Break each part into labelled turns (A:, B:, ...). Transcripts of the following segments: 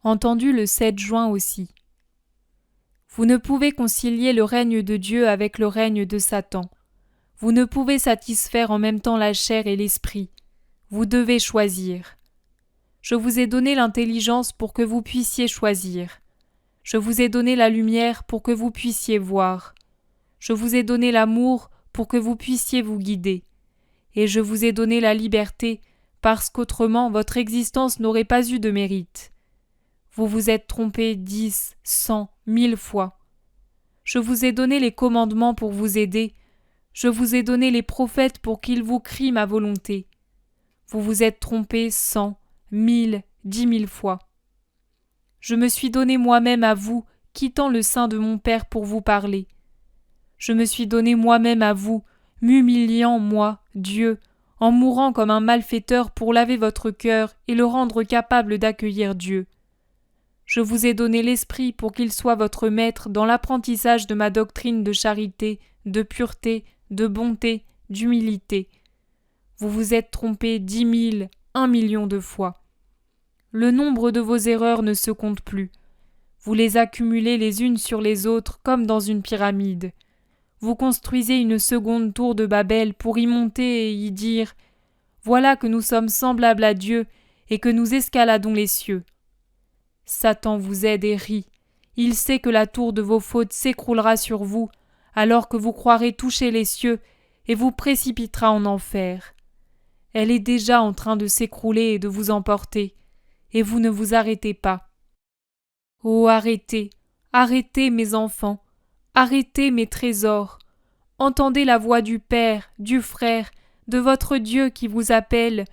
A: entendu le 7 juin aussi. Vous ne pouvez concilier le règne de Dieu avec le règne de Satan. Vous ne pouvez satisfaire en même temps la chair et l'esprit. Vous devez choisir. Je vous ai donné l'intelligence pour que vous puissiez choisir. Je vous ai donné la lumière pour que vous puissiez voir. Je vous ai donné l'amour pour que vous puissiez vous guider. Et je vous ai donné la liberté parce qu'autrement votre existence n'aurait pas eu de mérite. Vous vous êtes trompé 10, 100, 1000 fois. Je vous ai donné les commandements pour vous aider. Je vous ai donné les prophètes pour qu'ils vous crient ma volonté. Vous vous êtes trompé 100, 1000, 10 000 fois. Je me suis donné moi-même à vous, quittant le sein de mon Père pour vous parler. Je me suis donné moi-même à vous, m'humiliant, moi, Dieu, en mourant comme un malfaiteur pour laver votre cœur et le rendre capable d'accueillir Dieu. Je vous ai donné l'Esprit pour qu'il soit votre maître dans l'apprentissage de ma doctrine de charité, de pureté, de bonté, d'humilité. Vous vous êtes trompé 10 000, 1 million de fois. Le nombre de vos erreurs ne se compte plus. Vous les accumulez les unes sur les autres comme dans une pyramide. Vous construisez une seconde tour de Babel pour y monter et y dire « Voilà que nous sommes semblables à Dieu et que nous escaladons les cieux. » Satan vous aide et rit. Il sait que la tour de vos fautes s'écroulera sur vous, alors que vous croirez toucher les cieux et vous précipitera en enfer. Elle est déjà en train de s'écrouler et de vous emporter, et vous ne vous arrêtez pas. Oh, arrêtez, arrêtez mes enfants, arrêtez mes trésors. Entendez la voix du Père, du Frère, de votre Dieu qui vous appelle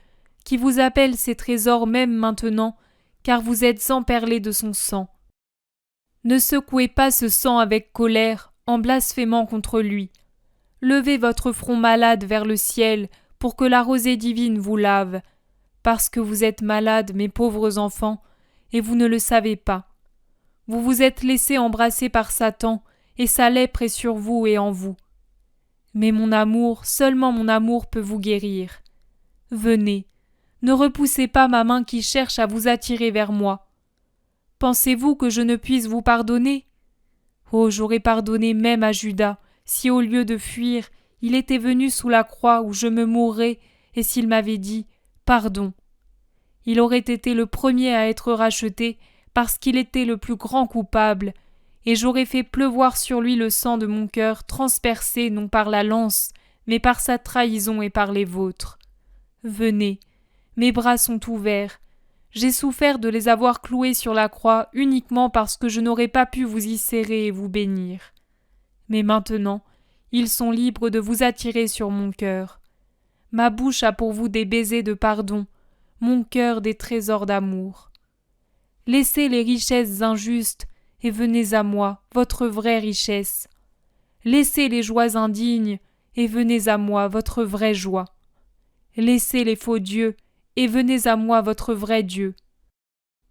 A: ses trésors même maintenant, car vous êtes emperlés de son sang. Ne secouez pas ce sang avec colère en blasphémant contre lui. Levez votre front malade vers le ciel pour que la rosée divine vous lave, parce que vous êtes malades, mes pauvres enfants, et vous ne le savez pas. Vous vous êtes laissés embrasser par Satan, et sa lèpre est sur vous et en vous. Mais mon amour, seulement mon amour peut vous guérir. Venez, ne repoussez pas ma main qui cherche à vous attirer vers moi. Pensez-vous que je ne puisse vous pardonner ? Oh, j'aurais pardonné même à Judas, si au lieu de fuir, il était venu sous la croix où je me mourrais, et s'il m'avait dit « Pardon ». Il aurait été le premier à être racheté, parce qu'il était le plus grand coupable, et j'aurais fait pleuvoir sur lui le sang de mon cœur transpercé non par la lance, mais par sa trahison et par les vôtres. Venez, mes bras sont ouverts. J'ai souffert de les avoir cloués sur la croix uniquement parce que je n'aurais pas pu vous y serrer et vous bénir. Mais maintenant, ils sont libres de vous attirer sur mon cœur. Ma bouche a pour vous des baisers de pardon, mon cœur des trésors d'amour. Laissez les richesses injustes et venez à moi, votre vraie richesse. Laissez les joies indignes et venez à moi, votre vraie joie. Laissez les faux dieux et venez à moi, votre vrai Dieu.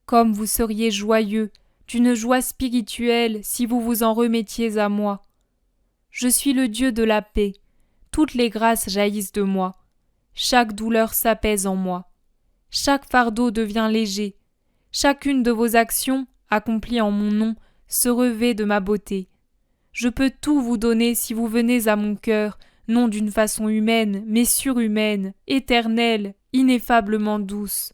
A: Comme vous seriez joyeux, d'une joie spirituelle si vous vous en remettiez à moi. Je suis le Dieu de la paix. Toutes les grâces jaillissent de moi. Chaque douleur s'apaise en moi. Chaque fardeau devient léger. Chacune de vos actions, accomplies en mon nom, se revêt de ma beauté. Je peux tout vous donner si vous venez à mon cœur, non d'une façon humaine, mais surhumaine, éternelle, ineffablement douce.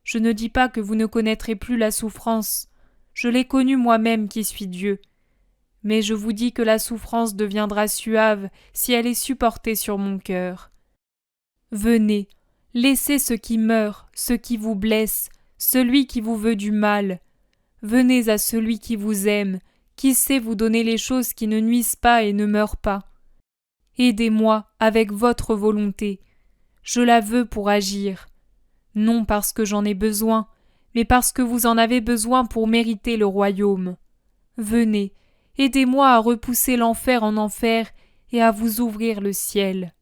A: Je ne dis pas que vous ne connaîtrez plus la souffrance. Je l'ai connue moi-même qui suis Dieu. Mais je vous dis que la souffrance deviendra suave si elle est supportée sur mon cœur. Venez, laissez ce qui meurt, ce qui vous blesse, celui qui vous veut du mal. Venez à celui qui vous aime, qui sait vous donner les choses qui ne nuisent pas et ne meurent pas. Aidez-moi avec votre volonté. Je la veux pour agir. Non parce que j'en ai besoin, mais parce que vous en avez besoin pour mériter le royaume. Venez, aidez-moi à repousser l'enfer en enfer et à vous ouvrir le ciel.